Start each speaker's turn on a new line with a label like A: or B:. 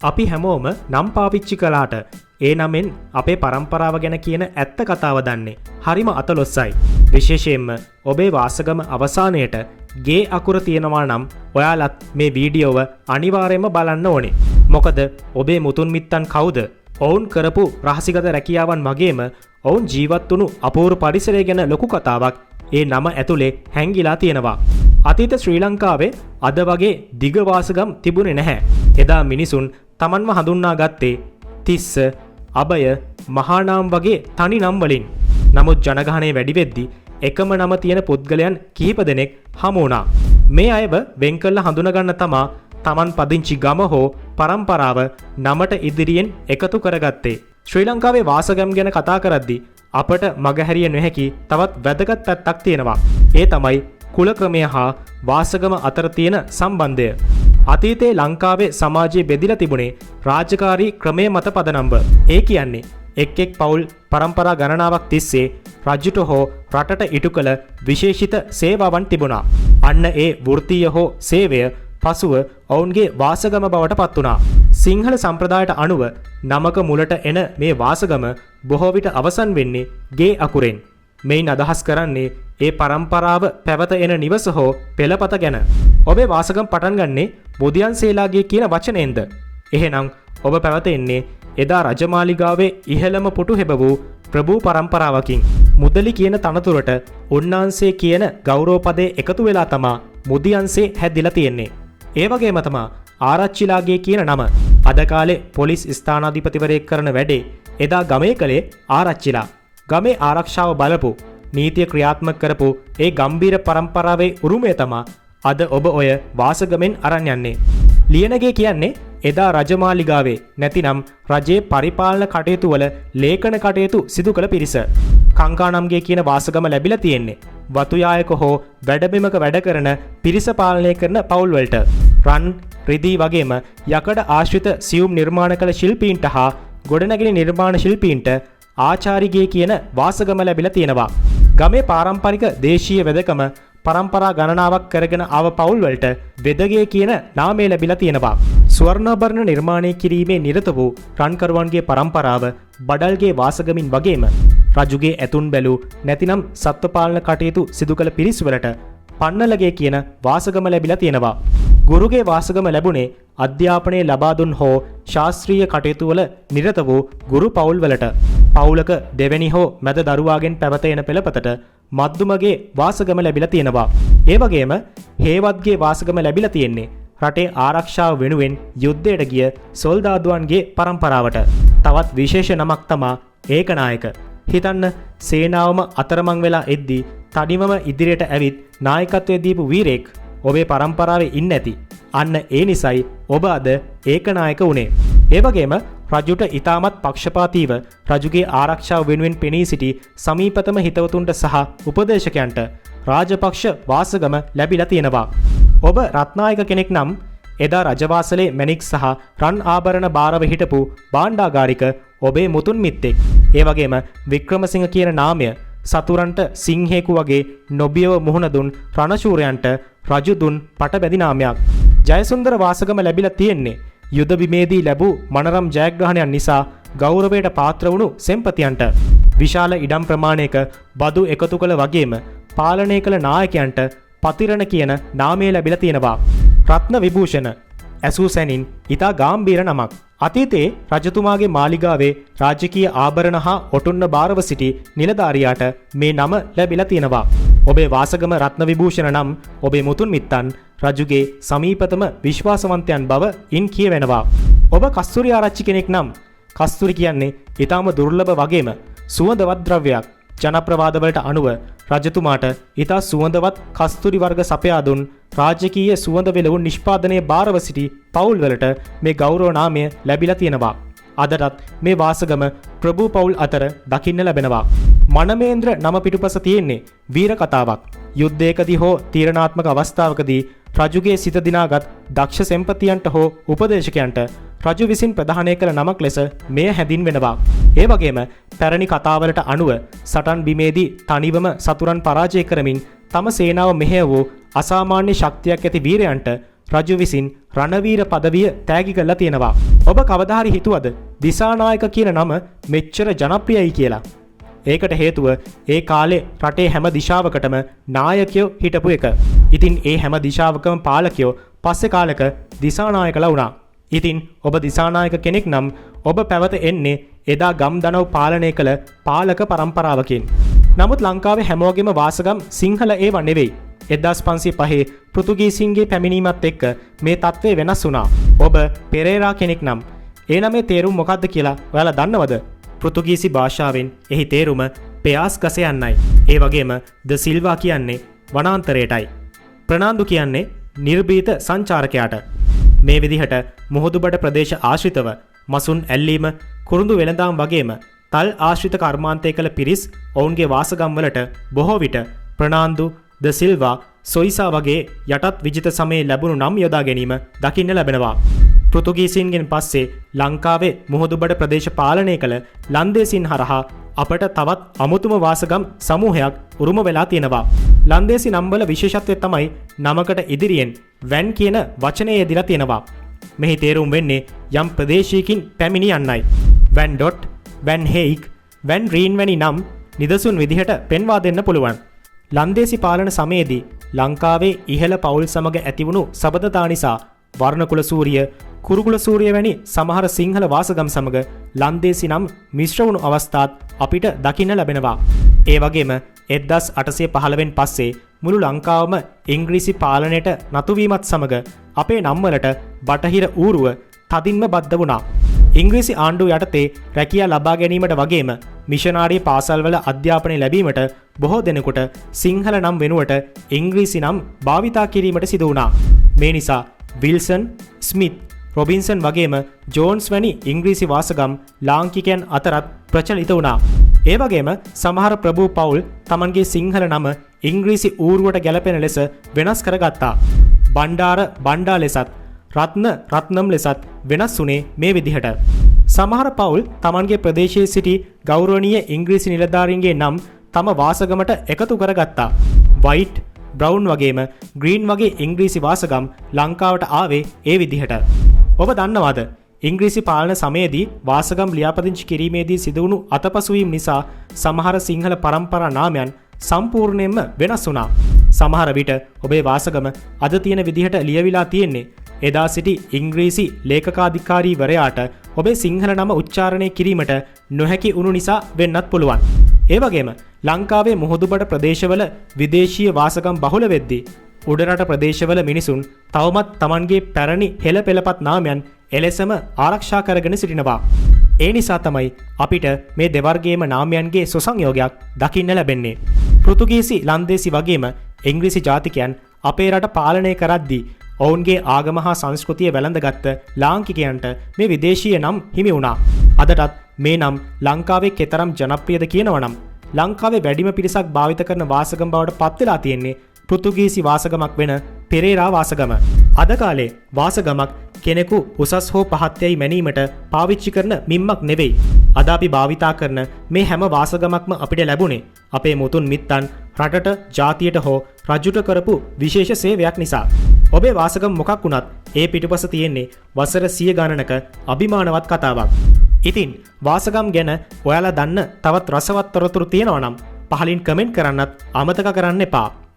A: අපි හැමෝම නම් පාවිච්චි කළාට ඒ නමෙන් අපේ පරම්පරාව ගැන කියන ඇත්ත කතාව දන්නේ හරිම අතලොස්සයි. විශේෂයෙන්ම ඔබේ වාසගම අවසානයට ගේ අකුර තියෙනවා නම් ඔයාලත් මේ වීඩියෝව අනිවාර්යයෙන්ම බලන්න ඕනේ. මොකද ඔබේ මුතුන් මිත්තන් කවුද? ඔවුන් කරපු රහසිගත රැකියාවන් වගේම ඔවුන් ජීවත් වුණු අපූර්ව පරිසරය ගැන ලොකු කතාවක් ඒ නම ඇතුලේ හැංගිලා තියෙනවා. අතීත ශ්‍රී ලංකාවේ අද වගේ දිග වාසගම් තිබුණේ නැහැ. එදා මිනිසුන් තමන්ව හඳුන්නා ගත්තේ තිස්ස, අබය, මහානාම් වගේ තනි නම් වලින්. නමුත් ජනගහනය වැඩි වෙද්දී එකම නම තියෙන පුද්ගලයන් කිහිප දෙනෙක් හමු වුණා. මේ අයව වෙන් කරලා හඳුනා ගන්න තමා තමන් පදිංචි ගම හෝ පරම්පරාව නමට ඉදිරියෙන් එකතු කරගත්තේ. ශ්‍රී ලංකාවේ වාසගම් ගැන කතා කරද්දී අපට මගහැරිය නොහැකි තවත් වැදගත් පැත්තක් තියෙනවා. ඒ තමයි කුල ක්‍රමය හා වාසගම අතර තියෙන සම්බන්ධය. අතීතයේ ලංකාවේ සමාජයේ බෙදිලා තිබුණේ රාජකාරී ක්‍රමය මත පදනම්ව. ඒ කියන්නේ එක් එක් පවුල් පරම්පරා ගණනාවක් තිස්සේ රජුට හෝ රටට ඉටු කළ විශේෂිත සේවාවන් තිබුණා. අන්න ඒ වෘත්තීය හෝ සේවය පසුව ඔවුන්ගේ වාසගම බවට පත් වුණා. සිංහල සම්ප්‍රදායට අනුව නමක මුලට එන මේ වාසගම බොහෝ විට අවසන් වෙන්නේ ගේ අකුරෙන්. මෙයින් අදහස් කරන්නේ ඒ පරම්පරාව පැවත එන නිවස හෝ පෙළපත ගැන. ඔබේ වාසගම් පටන් ගන්නේ මුදියන්සේලාගේ කියන වචනයෙන්ද? එහෙනම් ඔබ පැවතෙන්නේ එදා රජමාලිගාවේ ඉහළම පුටු හෙබ වූ ප්‍රභූ පරම්පරාවකින්. මුදලි කියන තනතුරට උන්නාන්සේ කියන ගෞරව පදේ එකතු වෙලා තමා මුදියන්සේ හැදිලා තියෙන්නේ. ඒ වගේම තමා ආරච්චිලාගේ කියන නම. අද කාලේ පොලිස් ස්ථානාධිපතිවරයෙක් කරන වැඩේ එදා ගමේ කලේ ආරච්චිලා. ගමේ ආරක්ෂාව බලපු නීතිය ක්‍රියාත්මක කරපු ඒ ගම්බීර පරම්පරාවේ උරුමය තමා අද ඔබ ඔය වාසගමෙන් අරන් යන්නේ. ලියනගේ කියන්නේ එදා රජමාලිගාවේ නැතිනම් රජයේ පරිපාලන කටයුතු වල ලේඛන කටයුතු සිදු කළ පිරිස. කංකානම්ගේ කියන වාසගම ලැබිලා තියෙන්නේ වතුයායක හෝ වැඩබිමක වැඩ කරන පිරිස පාලනය කරන පවුල් වලට. රන්, රිදී වගේම යකඩ ආශ්‍රිත සියුම් නිර්මාණ කළ ශිල්පීන්ට හා ගොඩනැගිලි නිර්මාණ ශිල්පීන්ට ආචාරිගේ කියන වාසගම ලැබිලා තියෙනවා. ගමේ පාරම්පරික දේශීය වෙදකම පරම්පරා ගණනාවක් කරගෙන ආව පවුල් වලට වෙදගේ කියන නාමය ලැබිලා තියෙනවා. ස්වර්ණාභරණ නිර්මාණය කිරීමේ නිරත වූ රන්කරුවන්ගේ පරම්පරාව බඩල්ගේ වාසගමින් වගේම රජුගේ ඇතුන් බැලූ නැතිනම් සත්ත්වපාලන කටයුතු සිදු කළ පිරිස් වලට පන්නලගේ කියන වාසගම ලැබිලා තියෙනවා. ගුරුගේ වාසගම ලැබුණේ අධ්‍යාපනය ලබා දුන් හෝ ශාස්ත්‍රීය කටයුතු වල නිරත වූ ගුරු පවුල් වලට. පවුලක දෙවැනි හෝ මැද දරුවාගෙන් පැවත එන පෙළපතට මද්දුමගේ වාසගම ලැබිලා තියෙනවා. ඒ වගේම හේවත්ගේ වාසගම ලැබිලා තියෙන්නේ රටේ ආරක්ෂාව වෙනුවෙන් යුද්ධයට ගිය සොල්දාදුවන්ගේ පරම්පරාවට. තවත් විශේෂ නමක් තමා ඒකනායක. හිතන්න සේනාවම අතරමං වෙලා එද්දී තනිවම ඉදිරියට ඇවිත් නායකත්වයේ දීපු වීරයෙක් ඔබේ පරම්පරාවේ ඉන්න ඇති. අන්න ඒ නිසයි ඔබ අද ඒකනායක වුණේ. ඒ වගේම රජුට ඉතාමත් පක්ෂපාතීව රජුගේ ආරක්ෂාව වෙනුවෙන් පෙනී සිටි සමීපතම හිතවතුන්ට සහ උපදේශකයන්ට රාජපක්ෂ වාසගම ලැබිලා තියෙනවා. ඔබ රත්නායක කෙනෙක් නම් එදා රජවාසලේ මැණික් සහ රන් ආභරණ බාරව හිටපු භාණ්ඩාගාරික ඔබේ මුතුන් මිත්තෙක්. ඒ වගේම වික්‍රමසිංහ කියන නාමය සතුරන්ට සිංහෙකු වගේ නොබියව මුහුණ දුන් රණශූරයන්ට රජු දුන් පටබැදි නාමයක්. ජයසුන්දර වාසගම ලැබිලා තියෙන්නේ යුද බිමේදී ලැබූ මනරම් ජයග්‍රහණයන් නිසා ගෞරවයට පාත්‍ර වුණු සෙන්පතියන්ට. විශාල ඉඩම් ප්‍රමාණයක බදු එකතු කළ වගේම පාලනය කළ නායකයන්ට පතිරණ කියන නාමය ලැබිලා තියෙනවා. රත්න විභූෂණ ඇසූ සැනින් ඉතා ගාම්භීර නමක්. අතීතයේ රජතුමාගේ මාලිගාවේ රාජකීය ආභරණ හා ඔටුන්න බාරව සිටි නිලධාරියාට මේ නම ලැබිලා තියෙනවා. ඔබේ වාසගම රත්න විභූෂණ නම් ඔබේ මුතුන් මිත්තන් රජුගේ සමීපතම විශ්වාසවන්තයන් බව ඉන් කියවෙනවා. ඔබ කස්තුරි ආරච්චි කෙනෙක් නම් කස්තුරි කියන්නේ ඊටාම දුර්ලභ වගේම සුවඳවත් ද්‍රව්‍යයක්. ජනප්‍රවාදවලට අනුව රජතුමාට ඊටා සුවඳවත් කස්තුරි වර්ග සපයා දුන් රාජකීය සුවඳ වෙලවුන් නිෂ්පාදනයේ බාරව සිටි පවුල් වලට මේ ගෞරව නාමය ලැබිලා තියෙනවා. අදටත් මේ වාසගම ප්‍රභූ පවුල් අතර දකින්න ලැබෙනවා. මනමේන්ද්‍ර නම පිටුපස තියෙන්නේ වීර කතාවක්. යුද්ධයකදී හෝ තීරණාත්මක අවස්ථාවකදී රජුගේ සිත දිනාගත් දක්ෂ සෙන්පතියන්ට හෝ උපදේශකයන්ට රජු විසින් ප්‍රධානය කළ නමක් ලෙස මෙය හැඳින්වෙනවා. ඒ වගේම පැරණි කතාවලට අනුව සටන් බිමේදී තනිවම සතුරන් පරාජය කරමින් තම සේනාව මෙහෙය වූ අසාමාන්‍ය ශක්තියක් ඇති වීරයන්ට රජු විසින් රණවීර පදවිය තෑගි කරලා තියෙනවා. ඔබ කවදා හරි හිතුවද දිසානායක කියන නම මෙච්චර ජනප්‍රියයි කියලා? ඒකට හේතුව ඒ කාලේ රටේ හැම දිශාවකටම නායකයෝ හිටපු එක. ඉතින් ඒ හැම දිශාවකම පාලකයෝ පස්සේ කාලෙක දිසානායකලා වුණා. ඉතින් ඔබ දිසානායක කෙනෙක් නම් ඔබ පැවත එන්නේ එදා ගම් දනව් පාලනය කළ පාලක පරම්පරාවකින්. නමුත් ලංකාවේ හැමෝගෙම වාසගම් සිංහල ඒවා නෙවෙයි. 1505 පෘතුගීසින්ගේ පැමිණීමත් එක්ක මේ තත්ත්වය වෙනස් වුණා. ඔබ පෙරේරා කෙනෙක් නම් ඒ නමේ තේරුම මොකක්ද කියලා ඔයාලා දන්නවද? පෘතුගීසි භාෂාවෙන් එහි තේරුම පෙයාස් ගස යන්නයි. ඒ වගේම ද සිල්වා කියන්නේ වනාන්තරයටයි. ප්‍රනාන්දු කියන්නේ නිර්භීත සංචාරකයාට. මේ විදිහට මුහුදුබඩ ප්‍රදේශ ආශ්‍රිතව මසුන් ඇල්ලීම, කුරුඳු වෙළඳාම් වගේම තල් ආශ්‍රිත කර්මාන්තය කළ පිරිස් ඔවුන්ගේ වාසගම්වලට බොහෝ විට ප්‍රනාන්දු, ද සිල්වා, සොයිසා වගේ යටත් විජිත සමයේ ලැබුණු නම් යොදා ගැනීම දකින්න ලැබෙනවා. පෘතුගීසින්ගෙන් පස්සේ ලංකාවේ මුහුදුබඩ ප්‍රදේශ පාලනය කළ ලන්දේසින් හරහා අපට තවත් අමුතුම වාසගම් සමූහයක් උරුම වෙලා තියෙනවා. ලන්දේසි නම්වල විශේෂත්වය තමයි නමකට ඉදිරියෙන් වැන් කියන වචනය යෙදලා තියෙනවා. මෙහි තේරුම් වෙන්නේ යම් ප්‍රදේශයකින් පැමිණි යන්නයි. වැන් ඩොට්, වැන් හේයික්, වැන් රීන් වැනි නම් නිදසුන් විදිහට පෙන්වා දෙන්න පුළුවන්. ලන්දේසි පාලන සමයේදී ලංකාවේ ඉහළ පවුල් සමග ඇතිවුණු සබඳතා නිසා වර්ණකුල සූරිය, කුරුකුල සූරිය වැනි සමහර සිංහල වාසගම් සමග ලන්දේසි නම් මිශ්‍ර වුණු අවස්ථාත් අපිට දකින්න ලැබෙනවා. ඒ වගේම 1815 පස්සේ මුළු ලංකාවම ඉංග්‍රීසි පාලනයට නතුවීමත් සමග අපේ නම්වලට බටහිර ඌරුව තදින්ම බද්ධ වුණා. ඉංග්‍රීසි ආණ්ඩුව යටතේ රැකියා ලබා ගැනීමට වගේම මිෂනාරී පාසල්වල අධ්‍යාපනය ලැබීමට බොහෝ දෙනෙකුට සිංහල නම් වෙනුවට ඉංග්‍රීසි නම් භාවිතා කිරීමට සිදු වුණා. මේ නිසා විල්සන්, ස්මිත්, රොබින්සන් වගේම ජෝන්ස් වැනි ඉංග්‍රීසි වාසගම් ලාංකිකයන් අතරත් ප්‍රචලිත වුණා. ඒ වගේම සමහර ප්‍රභූ පවුල් තමන්ගේ සිංහල නම ඉංග්‍රීසි ඌරුවට ගැලපෙන ලෙස වෙනස් කරගත්තා. බණ්ඩාර බණ්ඩා ලෙසත්, රත්න රත්නම් ලෙසත් වෙනස් වුණේ මේ විදිහට. සමහර පවුල් තමන්ගේ ප්‍රදේශයේ සිටි ගෞරවනීය ඉංග්‍රීසි නිලධාරීන්ගේ නම් තම වාසගමට එකතු කරගත්තා. වයිට්, බ්‍රවුන් වගේම ග්‍රීන් වගේ ඉංග්‍රීසි වාසගම් ලංකාවට ආවේ ඒ විදිහට. ඔබ දන්නවාද ඉංග්‍රීසි පාලන සමයේදී වාසගම් ලියාපදිංචි කිරීමේදී සිදුවුණු අතපසුවීම් නිසා සමහර සිංහල පරම්පරා නාමයන් සම්පූර්ණයෙන්ම වෙනස් වුණා. සමහර විට ඔබේ වාසගම අද තියෙන විදිහට ලියවිලා තියෙන්නේ එදා සිටි ඉංග්‍රීසි ලේකකාධිකාරීවරයාට ඔබේ සිංහල නම උච්චාරණය කිරීමට නොහැකි වුණු නිසා වෙන්නත් පුළුවන්. ඒ වගේම ලංකාවේ මුහුදුබඩ ප්‍රදේශවල විදේශීය වාසගම් බහුල වෙද්දී උඩරට ප්‍රදේශවල මිනිසුන් තවමත් තමන්ගේ පැරණි හෙළ පෙළපත් නාමයන් එලෙසම ආරක්ෂා කරගෙන සිටිනවා. ඒ නිසා තමයි අපිට මේ දෙවර්ගයේම නාමයන්ගේ සුසංයෝගයක් දකින්න ලැබෙන්නේ. පෘතුගීසි, ලන්දේසි වගේම ඉංග්‍රීසි ජාතිකයන් අපේ රට පාලනය කරද්දී ඔවුන්ගේ ආගම හා සංස්කෘතිය වැළඳගත්ත ලාංකිකයන්ට මේ විදේශීය නම් හිමි වුණා. අදටත් මේ නම් ලංකාවේ කෙතරම් ජනප්‍රියද කියනවනම් ලංකාවේ වැඩිම පිරිසක් භාවිත කරන වාසගම බවට පත් වෙලා තියෙන්නේ පෘතුගීසි වාසගමක් වෙන පෙරේරා වාසගම. අද කාලේ වාසගමක් කෙනෙකු උසස් හෝ පහත් යයි මැනීමට පාවිච්චි කරන මිම්මක් නෙවෙයි. අද අපි භාවිතා කරන මේ හැම වාසගමක්ම අපිට ලැබුණේ අපේ මුතුන් මිත්තන් රටට, ජාතියට හෝ රජුට කරපු විශේෂ සේවයක් නිසා. ඔබේ වාසගම මොකක් වුණත් ඒ පිටුපස තියෙන්නේ වසර 100 ගණනක අභිමානවත් කතාවක්. ඉතින් වාසගම් ගැන ඔයාලා දන්න තවත් රසවත් තොරතුරු තියෙනවා නම් පහලින් කමෙන්ට් කරන්නත් අමතක කරන්න එපා.